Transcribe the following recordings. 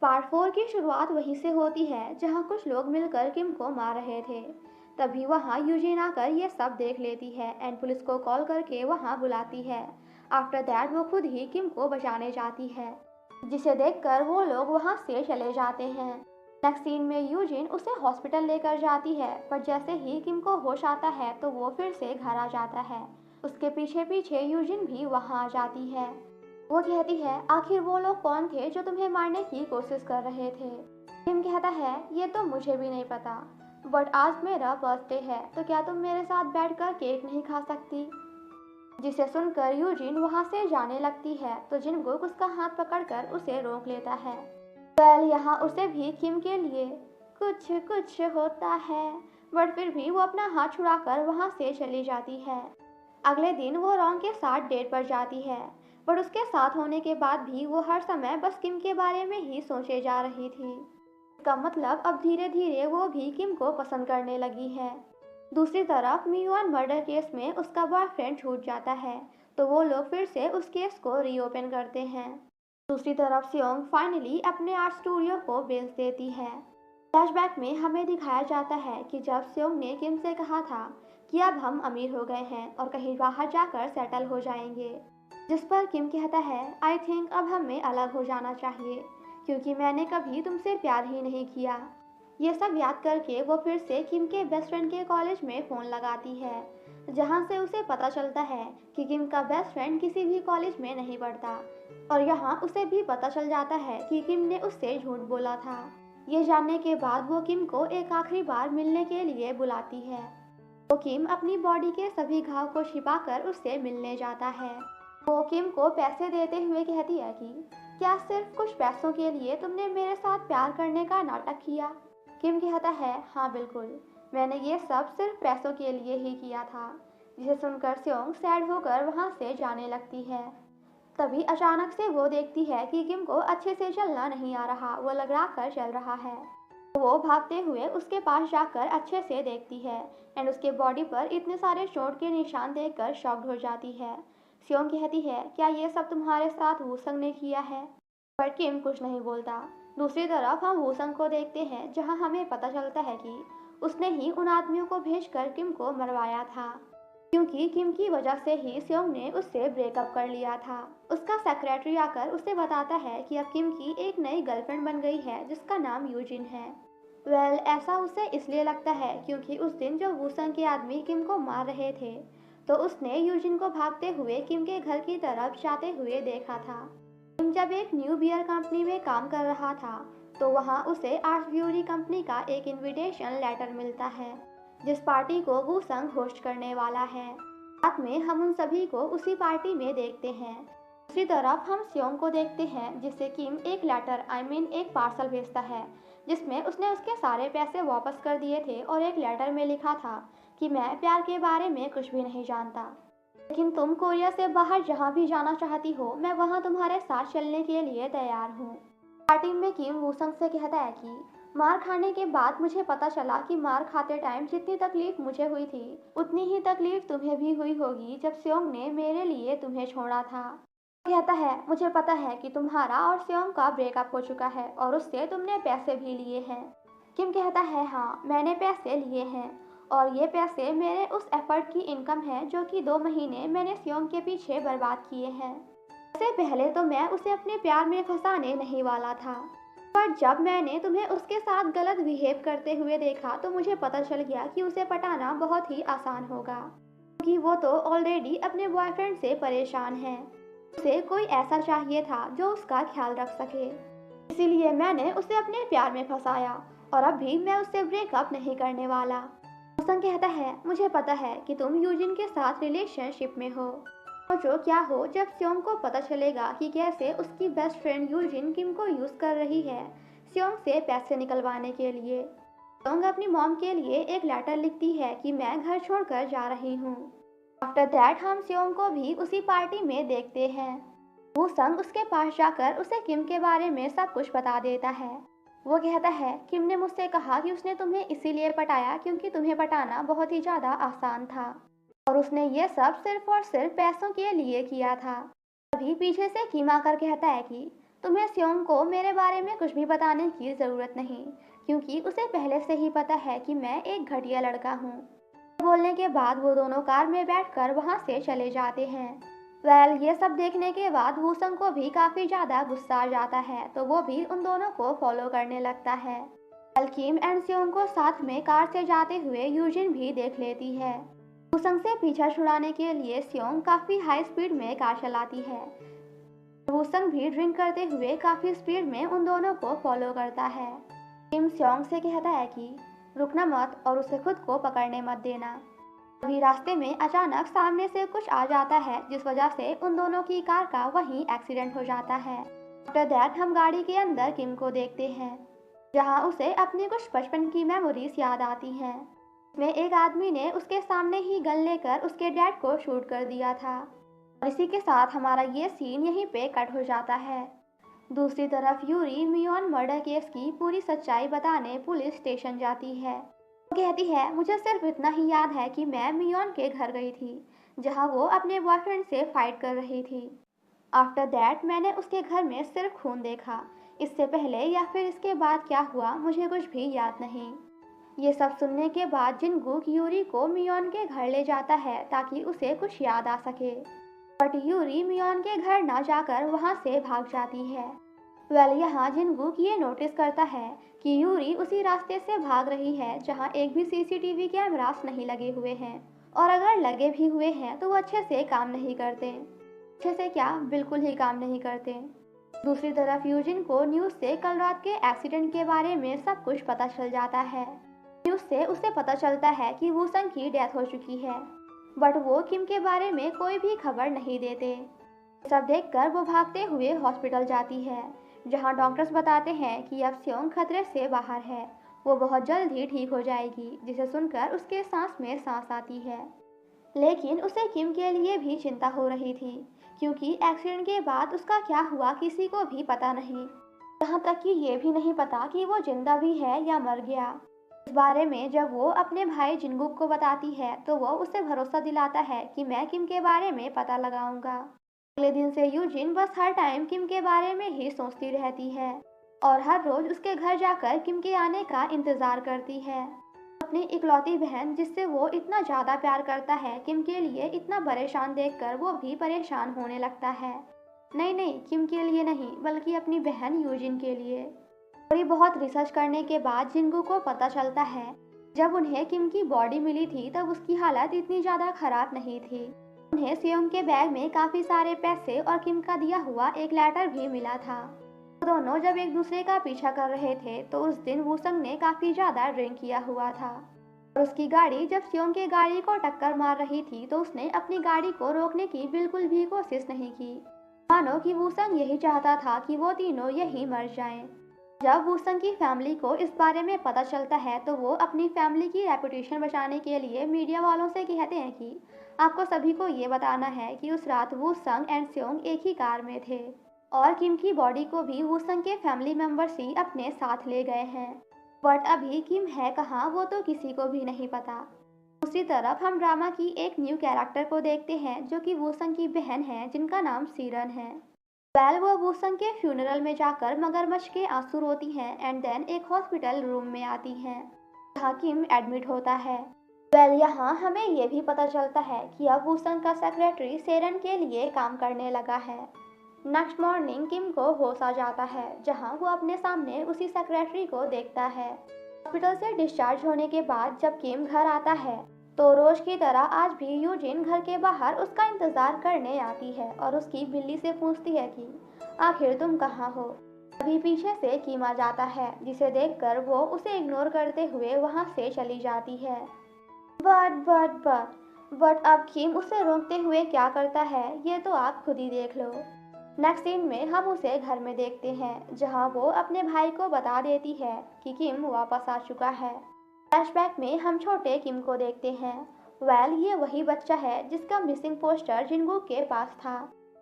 Part 4 की शुरुआत वहीं से होती है जहां कुछ लोग मिलकर किम को मार रहे थे। तभी वहां यूजिन आकर ये सब देख लेती है एंड पुलिस को कॉल करके वहां बुलाती है। आफ्टर दैट वो खुद ही किम को बचाने जाती है, जिसे देखकर वो लोग वहां से चले जाते हैं। नेक्स्ट सीन में यूजिन उसे हॉस्पिटल लेकर जाती है, पर जैसे ही किम को होश आता है तो वो फिर से घर आ जाता है। उसके पीछे पीछे यूजिन भी वहां आ जाती है। वो कहती है, आखिर वो लोग कौन थे जो तुम्हें मारने की कोशिश कर रहे थे? किम कहता है, ये तो मुझे भी नहीं पता, बट आज मेरा बर्थडे है तो क्या तुम मेरे साथ बैठकर केक नहीं खा सकती? जिसे सुनकर यूजिन वहां से जाने लगती है तो जिनगुक उसका हाथ पकड़कर उसे रोक लेता है। यहाँ उसे भी किम के लिए कुछ कुछ होता है, बट फिर भी वो अपना हाथ छुड़ाकर वहां से चली जाती है। अगले दिन वो रॉन्ग के साथ डेट पर जाती है, पर उसके साथ होने के बाद भी वो हर समय बस किम के बारे में ही सोचे जा रही थी। इसका मतलब अब धीरे धीरे वो भी किम को पसंद करने लगी है। दूसरी तरफ मियोन मर्डर केस में उसका बॉयफ्रेंड छूट जाता है, तो वो लोग फिर से उस केस को रीओपन करते हैं। दूसरी तरफ सियोंग फाइनली अपने आर्ट स्टूडियो को बेच देती है। फ्लैशबैक में हमें दिखाया जाता है कि जब सियोंग ने किम से कहा था कि अब हम अमीर हो गए हैं और कहीं बाहर जाकर सेटल हो जाएंगे, जिस पर किम कहता है, आई थिंक अब हमें अलग हो जाना चाहिए क्योंकि मैंने कभी तुमसे प्यार ही नहीं किया। ये सब याद करके वो फिर से किम के बेस्ट फ्रेंड के कॉलेज में फ़ोन लगाती है, जहाँ से उसे पता चलता है कि किम का बेस्ट फ्रेंड किसी भी कॉलेज में नहीं पढ़ता, और यहाँ उसे भी पता चल जाता है कि किम ने उससे झूठ बोला था। ये जानने के बाद वो किम को एक आखिरी बार मिलने के लिए बुलाती है। वो किम अपनी बॉडी के सभी घाव को छिपाकर उससे मिलने जाता है। वो किम को पैसे देते हुए कहती है कि क्या सिर्फ कुछ पैसों के लिए तुमने मेरे साथ प्यार करने का नाटक किया? किम कहता है, हाँ बिल्कुल, मैंने ये सब सिर्फ पैसों के लिए ही किया था। जिसे सुनकर सियोंग सैड होकर वहाँ से जाने लगती है। तभी अचानक से वो देखती है कि किम को अच्छे से चलना नहीं आ रहा, वो लग कर चल रहा है। वो भागते हुए उसके पास जाकर अच्छे से देखती है एंड उसके बॉडी पर इतने सारे चोट के निशान देखकर शॉक्ड हो जाती है। सियोंग कहती है, क्या ये सब तुम्हारे साथ वूसंग ने किया है? पर किम कुछ नहीं बोलता। दूसरी तरफ हम वूसंग को देखते हैं, जहां हमें पता चलता है कि उसने ही उन आदमियों को भेजकर किम को मरवाया था, क्योंकि किम की वजह से ही सियोंग ने उससे ब्रेकअप कर लिया था। उसका सेक्रेटरी आकर उसे बताता है कि अब किम की एक नई गर्लफ्रेंड बन गई है जिसका नाम यूजिन है। ऐसा उसे इसलिए लगता है क्योंकि उस दिन जो वूसंग के आदमी किम को मार रहे थे, तो उसने यूजिन को भागते हुए किम के घर की तरफ जाते हुए देखा था। किम जब एक न्यू बियर कंपनी में काम कर रहा था, तो वहाँ उसे आर्ट्स ब्यूरी कंपनी का एक इनविटेशन लेटर मिलता है, जिस पार्टी को वूसंग होस्ट करने वाला है। रात में हम उन सभी को उसी पार्टी में देखते हैं। दूसरी तरफ हम सियोंग को देखते हैं, जिससे किम एक लेटर एक पार्सल भेजता है, जिसमें उसने उसके सारे पैसे वापस कर दिए थे और एक लेटर में लिखा था कि मैं प्यार के बारे में कुछ भी नहीं जानता, लेकिन तुम कोरिया से बाहर जहाँ भी जाना चाहती हो, मैं वहाँ तुम्हारे साथ चलने के लिए तैयार हूँ। पार्टी में किम वूसंग से कहता है कि मार खाने के बाद मुझे पता चला कि मार खाते टाइम जितनी तकलीफ मुझे हुई थी, उतनी ही तकलीफ तुम्हें भी हुई होगी जब सियोंग ने मेरे लिए तुम्हें छोड़ा था। कहता है, मुझे पता है कि तुम्हारा और सियोंग का ब्रेकअप हो चुका है और उससे तुमने पैसे भी लिए हैं। किम कहता है, हाँ मैंने पैसे लिए हैं, और ये पैसे मेरे उस एफर्ट की इनकम है जो कि 2 महीने मैंने सियोंग के पीछे बर्बाद किए हैं। इससे पहले तो मैं उसे अपने प्यार में फंसाने नहीं वाला था, पर जब मैंने तुम्हें उसके साथ गलत बिहेव करते हुए देखा तो मुझे पता चल गया कि उसे पटाना बहुत ही आसान होगा, क्योंकि वो तो ऑलरेडी अपने बॉयफ्रेंड से परेशान है। उसे कोई ऐसा चाहिए था जो उसका ख्याल रख सके, इसीलिए मैंने उसे अपने प्यार में फंसाया और अभी मैं उससे ब्रेकअप नहीं करने वाला। वूसंग कहता है, मुझे पता है कि तुम यूजिन के साथ रिलेशनशिप में हो, और जो क्या हो जब सियोंग को पता चलेगा कि कैसे उसकी बेस्ट फ्रेंड यूजिन किम को यूज़ कर रही है सियोंग से पैसे निकलवाने के लिए। सियोंग अपनी मॉम के लिए एक लेटर लिखती है कि मैं घर छोड़कर जा रही हूँ। आफ्टर दैट हम सियोंग को भी उसी पार्टी में देखते हैं। वूसंग उसके पास जाकर उसे किम के बारे में सब कुछ बता देता है। वो कहता है, किम ने मुझसे कहा कि उसने तुम्हें इसीलिए पटाया क्योंकि तुम्हें पटाना बहुत ही ज़्यादा आसान था, और उसने ये सब सिर्फ और सिर्फ पैसों के लिए किया था। तभी पीछे से किम आकर कहता है कि तुम्हें स्योंग को मेरे बारे में कुछ भी बताने की ज़रूरत नहीं, क्योंकि उसे पहले से ही पता है कि मैं एक घटिया लड़का हूँ। बोलने के बाद वो दोनों कार में बैठकर वहाँ से चले जाते हैं। ये सब देखने के बाद वूसंग को भी काफ़ी ज़्यादा गुस्सा आ जाता है, तो वो भी उन दोनों को फॉलो करने लगता है। किम एंड स्योंग को साथ में कार से जाते हुए यूजिन भी देख लेती है। वूसंग से पीछा छुड़ाने के लिए स्योंग काफ़ी हाई स्पीड में कार चलाती है। वूसंग भी ड्रिंक करते हुए काफ़ी स्पीड में उन दोनों को फॉलो करता है। किम स्योंग से कहता है कि रुकना मत और उसे खुद को पकड़ने मत देना। अभी रास्ते में अचानक सामने से कुछ आ जाता है, जिस वजह से उन दोनों की कार का वहीं एक्सीडेंट हो जाता है। आफ्टर दैट हम गाड़ी के अंदर किम को देखते हैं, जहां उसे अपनी कुछ बचपन की मेमोरीज याद आती हैं। में एक आदमी ने उसके सामने ही गन लेकर उसके डैड को शूट कर दिया था। और इसी के साथ हमारा ये सीन यहीं पे कट हो जाता है। दूसरी तरफ यूरी मियोन मर्डर केस की पूरी सच्चाई बताने पुलिस स्टेशन जाती है। वो कहती है, मुझे सिर्फ इतना ही याद है कि मैं मियोन के घर गई थी, जहां वो अपने बॉयफ्रेंड से फाइट कर रही थी। आफ्टर दैट मैंने उसके घर में सिर्फ खून देखा। इससे पहले या फिर इसके बाद क्या हुआ मुझे कुछ भी याद नहीं। ये सब सुनने के बाद जिनगुक यूरी को मियोन के घर ले जाता है ताकि उसे कुछ याद आ सके, बट यूरी मियोन के घर ना जाकर वहाँ से भाग जाती है। यहाँ जिनगुक ये नोटिस करता है कि यूरी उसी रास्ते से भाग रही है जहाँ एक भी सीसीटीवी कैमरास नहीं लगे हुए हैं, और अगर लगे भी हुए हैं तो वो अच्छे से काम नहीं करते। अच्छे से क्या, बिल्कुल ही काम नहीं करते। दूसरी तरफ यूजिन को न्यूज़ से कल रात के एक्सीडेंट के बारे में सब कुछ पता चल जाता है। न्यूज़ से उसे पता चलता है कि वूसंग की डेथ हो चुकी है, बट वो किम के बारे में कोई भी खबर नहीं देते। सब देखकर वो भागते हुए हॉस्पिटल जाती है, जहां डॉक्टर्स बताते हैं कि अब स्योंग खतरे से बाहर है, वो बहुत जल्द ही ठीक हो जाएगी, जिसे सुनकर उसके सांस में सांस आती है। लेकिन उसे किम के लिए भी चिंता हो रही थी, क्योंकि एक्सीडेंट के बाद उसका क्या हुआ किसी को भी पता नहीं। यहाँ तक कि ये भी नहीं पता कि वो जिंदा भी है या मर गया। इस बारे में जब वो अपने भाई जिनगुक को बताती है तो वो उसे भरोसा दिलाता है कि मैं किम के बारे में पता लगाऊंगा। अगले दिन से यूजिन बस हर टाइम किम के बारे में ही सोचती रहती है और हर रोज उसके घर जाकर किम के आने का इंतजार करती है। अपनी इकलौती बहन जिससे वो इतना ज़्यादा प्यार करता है, किम के लिए इतना परेशान देखकर वो भी परेशान होने लगता है। नहीं, किम के लिए नहीं, बल्कि अपनी बहन यूजिन के लिए। थोड़ी बहुत रिसर्च करने के बाद जिनगू को पता चलता है, जब उन्हें किम की बॉडी मिली थी तब उसकी हालत इतनी ज़्यादा खराब नहीं थी। उन्हें स्योंग के बैग में काफ़ी सारे पैसे और किम का दिया हुआ एक लेटर भी मिला था। दोनों जब एक दूसरे का पीछा कर रहे थे तो उस दिन वूसंग ने काफ़ी ज़्यादा ड्रिंक किया हुआ था, और उसकी गाड़ी जब स्योंग की गाड़ी को टक्कर मार रही थी तो उसने अपनी गाड़ी को रोकने की बिल्कुल भी कोशिश नहीं की, मानो कि वूसंग यही चाहता था कि वो तीनों यहीं मर जाएं। जब वूसंग की फैमिली को इस बारे में पता चलता है तो वो अपनी फैमिली की रेपुटेशन बचाने के लिए मीडिया वालों से कहते हैं कि आपको सभी को ये बताना है कि उस रात वूसंग एंड स्योंग एक ही कार में थे, और किम की बॉडी को भी वूसंग के फैमिली मेंबर्स ही अपने साथ ले गए हैं। बट अभी किम है कहाँ वो तो किसी को भी नहीं पता। दूसरी तरफ हम ड्रामा की एक न्यू कैरेक्टर को देखते हैं जो कि वूसंग की बहन है, जिनका नाम सीरन है। वो वूसंग के फ्यूनरल में जाकर मगरमच्छ के आंसू रोती हैं एंड देन एक हॉस्पिटल रूम में आती हैं, जहाँ किम एडमिट होता है। यहाँ हमें ये भी पता चलता है कि अब वूसंग का सेक्रेटरी सेरन के लिए काम करने लगा है। नेक्स्ट मॉर्निंग किम को होश आ जाता है, जहां वो अपने सामने उसी सेक्रेटरी को देखता है। हॉस्पिटल से डिस्चार्ज होने के बाद जब किम घर आता है तो रोज की तरह आज भी यूजिन घर के बाहर उसका इंतजार करने आती है और उसकी बिल्ली से पूछती है कि आखिर तुम कहाँ हो। अभी पीछे से किम आ जाता है, जिसे देखकर वो उसे इग्नोर करते हुए वहाँ से चली जाती है। बट अब किम उसे रोकते हुए क्या करता है ये तो आप खुद ही देख लो। नेक्स्ट सीन में हम उसे घर में देखते हैं, जहां वो अपने भाई को बता देती है कि किम वापस आ चुका है। फ्लैशबैक में हम छोटे किम को देखते हैं। ये वही बच्चा है जिसका मिसिंग पोस्टर जिनगू के पास था।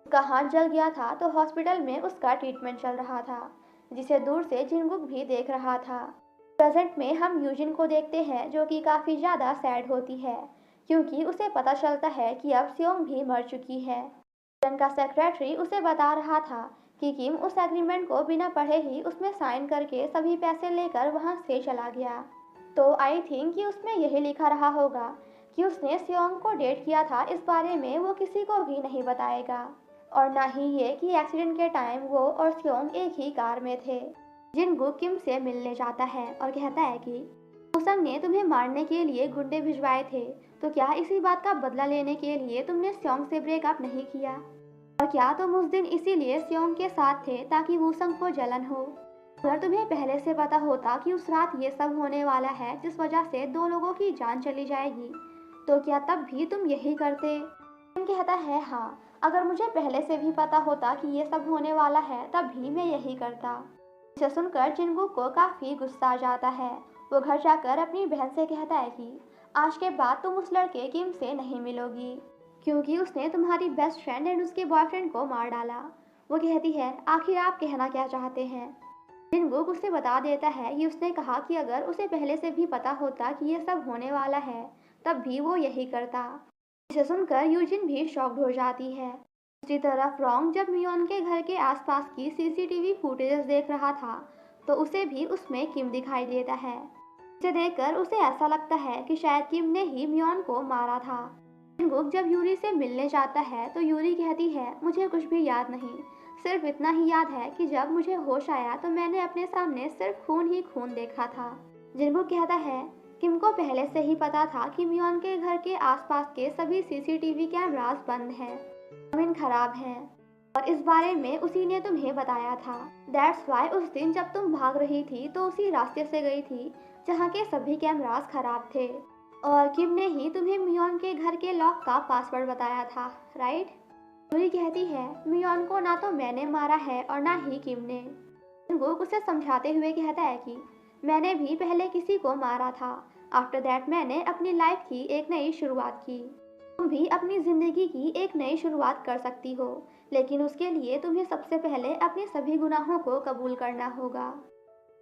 उसका हाथ जल गया था तो हॉस्पिटल में उसका ट्रीटमेंट चल रहा था, जिसे दूर से जिनगुक भी देख रहा था। प्रेजेंट में हम यूजिन को देखते हैं, जो कि काफ़ी ज़्यादा सैड होती है क्योंकि उसे पता चलता है कि अब स्योंग भी मर चुकी है। का सेक्रेटरी उसे बता रहा था कि किम उस एग्रीमेंट को बिना पढ़े ही उसमें साइन करके सभी पैसे लेकर वहां से चला गया। तो आई थिंक कि उसमें यही लिखा रहा होगा कि उसने सियोंग को डेट किया था। इस बारे में वो किसी को भी नहीं बताएगा, और ना ही ये कि एक्सीडेंट के टाइम वो और सियोंग एक ही कार में थे। जिनगुक किम से मिलने जाता है और कहता है कि वूसंग ने तुम्हें मारने के लिए गुंडे भिजवाए थे, तो क्या इसी बात का बदला लेने के लिए तुमने सियोंग से ब्रेकअप नहीं किया? और क्या तुम उस दिन इसीलिए सियोंग के साथ थे ताकि वूसंग को जलन हो? अगर तुम्हें पहले से पता होता कि उस रात ये सब होने वाला है जिस वजह से 2 लोगों की जान चली जाएगी, तो क्या तब भी तुम यही करते? किम कहता है हाँ, अगर मुझे पहले से भी पता होता कि ये सब होने वाला है तब भी मैं यही करता। इसे सुनकर जिनगुक को काफी गुस्सा आ जाता है। वो घर जाकर अपनी बहन से कहता है कि आज के बाद तुम उस लड़के किम से नहीं मिलोगी, क्योंकि उसने तुम्हारी बेस्ट फ्रेंड एंड उसके बॉयफ्रेंड को मार डाला। वो कहती है आखिर आप कहना क्या चाहते हैं? जिनगुक उसे बता देता है कि उसने कहा कि अगर उसे पहले से भी पता होता कि ये सब होने वाला है तब भी वो यही करता। इसे सुनकर यूजिन भी शॉक्ड हो जाती है। दूसरी तरफ रॉन्ग जब मियोन के घर के आसपास की सीसीटीवी फुटेजेस देख रहा था तो उसे भी उसमें किम दिखाई देता है। इसे देखकर उसे ऐसा लगता है कि शायद किम ने ही मियोन को मारा था। जिनगुक जब यूरी से मिलने जाता है तो यूरी कहती है मुझे कुछ भी याद नहीं, सिर्फ इतना ही याद है कि जब मुझे होश आया तो मैंने अपने सामने सिर्फ खून ही खून देखा था। जिनगुक कहता है किम को पहले से ही पता था कि मियोन के घर के आसपास के सभी सीसीटीवी कैमरास बंद हैं, जमीन खराब है, और इस बारे में उसी ने तुम्हें बताया था। दैट्स वाई उस दिन जब तुम भाग रही थी तो उसी रास्ते से गई थी जहाँ के सभी कैमरास खराब थे, और किम ने ही तुम्हें मियोन के घर के लॉक का पासवर्ड बताया था, राइट? यूरी कहती है मियोन को ना तो मैंने मारा है और ना ही किम ने। जिनगुक उसे समझाते हुए कहता है कि मैंने भी पहले किसी को मारा था, आफ्टर दैट मैंने अपनी लाइफ की एक नई शुरुआत की। तुम भी अपनी जिंदगी की एक नई शुरुआत कर सकती हो, लेकिन उसके लिए तुम्हें सबसे पहले अपने सभी गुनाहों को कबूल करना होगा।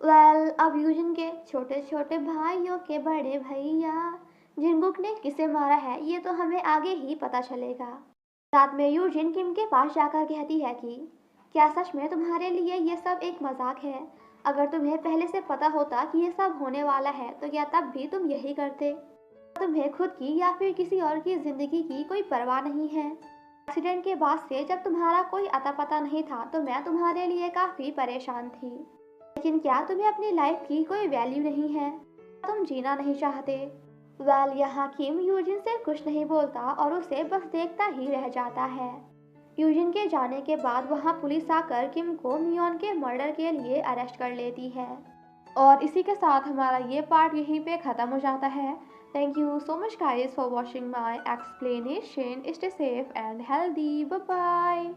अब यूजिन के छोटे छोटे भाइयों के बड़े भैया जिनगुक ने किसे मारा है ये तो हमें आगे ही पता चलेगा। रात में यूजिन किम के पास जाकर कहती है कि क्या सच में तुम्हारे लिए ये सब एक मजाक है? अगर तुम्हें पहले से पता होता कि ये सब होने वाला है तो क्या तब भी तुम यही करते? तुम्हें खुद की या फिर किसी और की जिंदगी की कोई परवाह नहीं है? एक्सीडेंट के बाद से जब तुम्हारा कोई अता पता नहीं था तो मैं तुम्हारे लिए काफी परेशान थी, लेकिन क्या तुम्हें अपनी लाइफ की कोई वैल्यू नहीं है? तुम जीना नहीं चाहते? यहाँ किम यूजिन से कुछ नहीं बोलता और उसे बस देखता ही रह जाता है। यूजिन के जाने के बाद वहाँ पुलिस आकर किम को मियोन के मर्डर के लिए अरेस्ट कर लेती है। और इसी के साथ हमारा ये पार्ट यहीं पे ख़त्म हो जाता है। Thank you so much guys for watching my explanation. Stay safe and healthy. Bye bye.